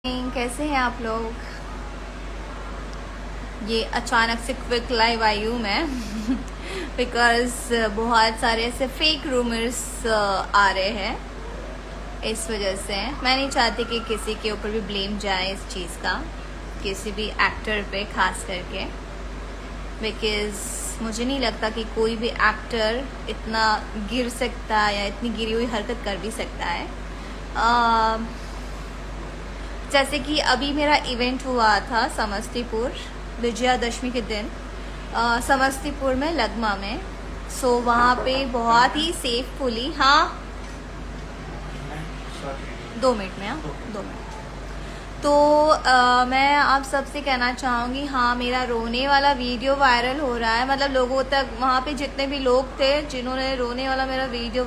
कैसे हैं आप लोग। ये अचानक से क्विक लाइव आई हूँ मैं बिकॉज बहुत सारे ऐसे फेक रूमर्स आ रहे हैं। इस वजह से मैं नहीं चाहती कि किसी के ऊपर भी ब्लेम जाए इस चीज़ का, किसी भी एक्टर पे खास करके, बिकॉज मुझे नहीं लगता कि कोई भी एक्टर इतना गिर सकता है या इतनी गिरी हुई हरकत कर भी सकता है। जैसे कि अभी मेरा इवेंट हुआ था समस्तीपुर विजयादशमी के दिन, समस्तीपुर में लगमा में। सो वहाँ पे बहुत ही सेफफुली, हाँ 2 मिनट में, हाँ 2 मिनट। तो मैं आप सबसे कहना चाहूँगी, हाँ मेरा रोने वाला वीडियो वायरल हो रहा है, मतलब लोगों तक, वहाँ पे जितने भी लोग थे जिन्होंने रोने वाला मेरा वीडियो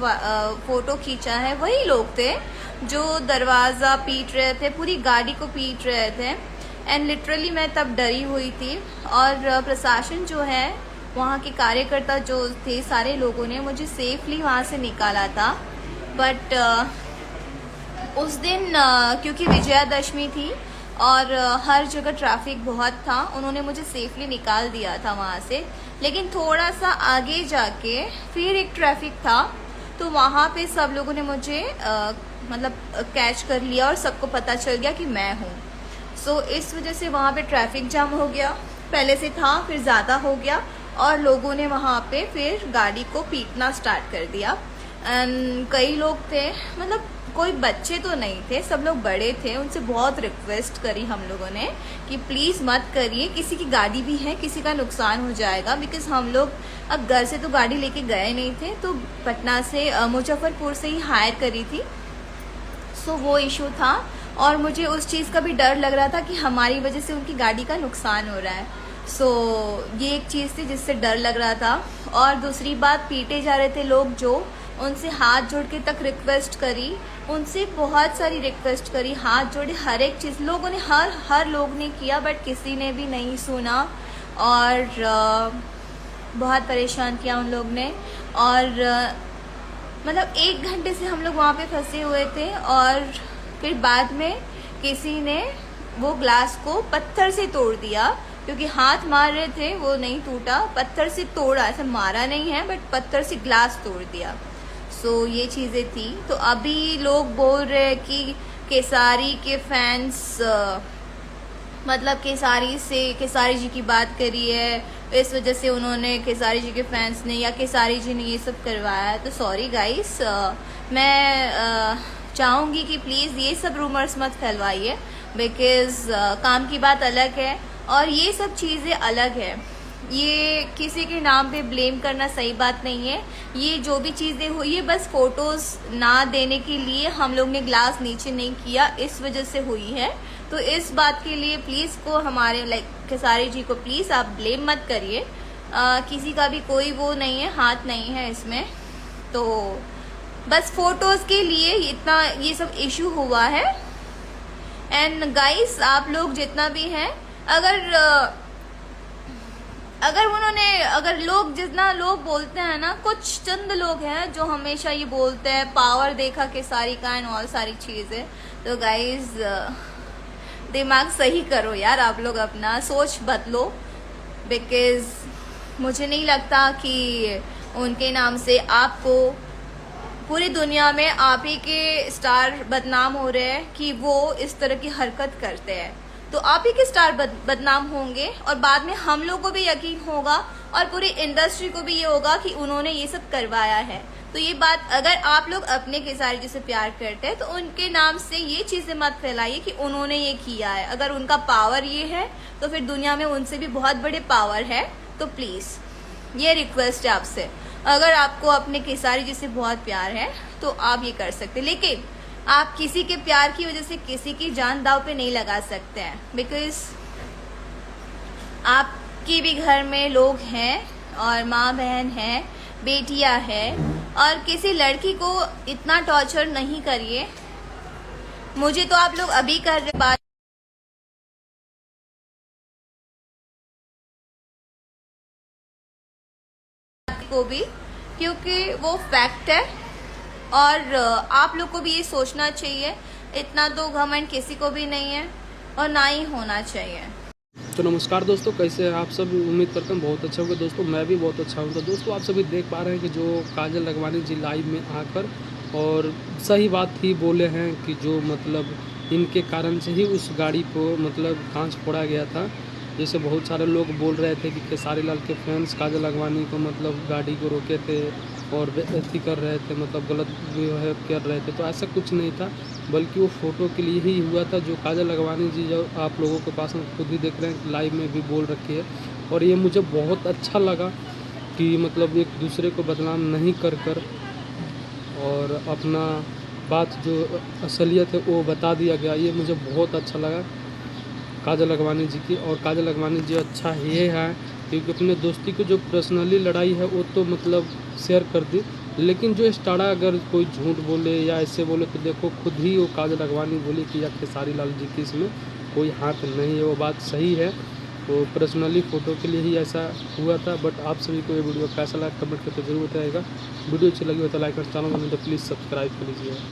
फोटो खींचा है, वही लोग थे जो दरवाज़ा पीट रहे थे, पूरी गाड़ी को पीट रहे थे। एंड लिटरली मैं तब डरी हुई थी, और प्रशासन जो है, वहाँ के कार्यकर्ता जो थे, सारे लोगों ने मुझे सेफली वहाँ से निकाला था। बट उस दिन क्योंकि विजयादशमी थी और हर जगह ट्रैफिक बहुत था, उन्होंने मुझे सेफली निकाल दिया था वहाँ से। लेकिन थोड़ा सा आगे जाके फिर एक ट्रैफिक था, तो वहाँ पे सब लोगों ने मुझे मतलब कैच कर लिया और सबको पता चल गया कि मैं हूँ। सो इस वजह से वहाँ पे ट्रैफिक जाम हो गया, पहले से था फिर ज़्यादा हो गया, और लोगों ने वहाँ पे फिर गाड़ी को पीटना स्टार्ट कर दिया। एंड कई लोग थे, मतलब कोई बच्चे तो नहीं थे, सब लोग बड़े थे। उनसे बहुत रिक्वेस्ट करी हम लोगों ने कि प्लीज़ मत करिए, किसी की गाड़ी भी है, किसी का नुकसान हो जाएगा। बिकॉज हम लोग अब घर से तो गाड़ी लेके गए नहीं थे, तो पटना से मुजफ्फरपुर से ही हायर करी थी। सो वो इशू था, और मुझे उस चीज़ का भी डर लग रहा था कि हमारी वजह से उनकी गाड़ी का नुकसान हो रहा है। सो ये एक चीज़ थी जिससे डर लग रहा था। और दूसरी बात, पीटे जा रहे थे लोग, जो उनसे हाथ जोड़ के तक रिक्वेस्ट करी, उनसे बहुत सारी रिक्वेस्ट करी, हाथ जोड़े, हर एक चीज़ लोगों ने, हर लोग ने किया, बट किसी ने भी नहीं सुना। और बहुत परेशान किया उन लोग ने। और मतलब 1 घंटे से हम लोग वहाँ पे फंसे हुए थे, और फिर बाद में किसी ने वो ग्लास को पत्थर से तोड़ दिया, क्योंकि हाथ मार रहे थे, वो नहीं टूटा, पत्थर से तोड़ा, ऐसे मारा नहीं है, बट पत्थर से ग्लास तोड़ दिया। सो ये चीज़ें थी। तो अभी लोग बोल रहे हैं कि केसारी के फैंस, मतलब केसारी जी की बात करी है, इस वजह से उन्होंने, केसारी जी के फैंस ने या केसारी जी ने ये सब करवाया है। तो सॉरी गाइस, मैं चाहूँगी कि प्लीज़ ये सब रूमर्स मत फैलवाइए, बिकॉज़ काम की बात अलग है और ये सब चीज़ें अलग है। ये किसी के नाम पे ब्लेम करना सही बात नहीं है। ये जो भी चीज़ें हुई है, बस फोटोज़ ना देने के लिए हम लोग ने ग्लास नीचे नहीं किया, इस वजह से हुई है। तो इस बात के लिए प्लीज़ को हमारे खेसारी जी को प्लीज़ आप ब्लेम मत करिए। किसी का भी कोई वो नहीं है, हाथ नहीं है इसमें। तो बस फोटोज़ के लिए इतना ये सब इशू हुआ है। एंड गाइस, आप लोग जितना भी हैं, अगर लोग जितना लोग बोलते हैं ना, कुछ चंद लोग हैं जो हमेशा ये बोलते हैं पावर देखा खेसारी का एंड और सारी चीज़ें। तो गाइस, दिमाग सही करो यार, आप लोग अपना सोच बदलो, बिकॉज मुझे नहीं लगता कि उनके नाम से आपको पूरी दुनिया में आप ही के स्टार बदनाम हो रहे हैं कि वो इस तरह की हरकत करते हैं। तो आप ही के स्टार बदनाम होंगे, और बाद में हम लोग को भी यकीन होगा और पूरी इंडस्ट्री को भी ये होगा कि उन्होंने ये सब करवाया है। तो ये बात, अगर आप लोग अपने खेसारी जी से प्यार करते हैं तो उनके नाम से ये चीज़ें मत फैलाइए कि उन्होंने ये किया है। अगर उनका पावर ये है तो फिर दुनिया में उनसे भी बहुत बड़े पावर है। तो प्लीज़ ये रिक्वेस्ट है आपसे, अगर आपको अपने खेसारी जी से बहुत प्यार है तो आप ये कर सकते, लेकिन आप किसी के प्यार की वजह से किसी की जान दांव पे नहीं लगा सकते हैं। बिकॉज आपके भी घर में लोग हैं, और माँ बहन है, बेटियां हैं, और किसी लड़की को इतना टॉर्चर नहीं करिए। मुझे तो आप लोग अभी कर रहे बात को भी, क्योंकि वो फैक्ट है। और आप लोग को भी ये सोचना चाहिए, इतना तो घमंड किसी को भी नहीं है और ना ही होना चाहिए। तो नमस्कार दोस्तों, कैसे हैं आप सब? उम्मीद करता हूँ बहुत अच्छा होगा। दोस्तों मैं भी बहुत अच्छा हूँ। तो दोस्तों आप सभी देख पा रहे हैं कि जो काजल लखमानी जी लाइव में आकर और सही बात ही बोले हैं कि जो मतलब इनके कारण से ही उस गाड़ी को मतलब कांच फोड़ा गया था। जैसे बहुत सारे लोग बोल रहे थे कि खेसारी लाल के फैंस काजल लखमानी को मतलब गाड़ी को रोके थे और बेइज्जती कर रहे थे, मतलब गलत व्यवहार कर रहे थे। तो ऐसा कुछ नहीं था, बल्कि वो फ़ोटो के लिए ही हुआ था। जो काजल लखमानी जी जो आप लोगों के पास हम खुद ही देख रहे हैं, लाइव में भी बोल रखी है। और ये मुझे बहुत अच्छा लगा कि मतलब एक दूसरे को बदनाम नहीं कर कर और अपना बात जो असलियत है वो बता दिया गया। ये मुझे बहुत अच्छा लगा काजल लखमानी जी की। और काजल लखमानी जी अच्छा ये है क्योंकि अपने दोस्ती को जो पर्सनली लड़ाई है वो तो मतलब शेयर कर दी, लेकिन जो स्टारा अगर कोई झूठ बोले या ऐसे बोले तो देखो खुद ही वो काजल लखमानी बोली कि या खेसारी लाल जी की इसमें कोई हाथ नहीं है। वो बात सही है, वो पर्सनली फ़ोटो के लिए ही ऐसा हुआ था। बट आप सभी को ये वीडियो कैसा लगा कमेंट करके जरूर बताइएगा। वीडियो अच्छी लगी हो तो लाइक और चैनल बने तो प्लीज़ सब्सक्राइब कर लीजिए।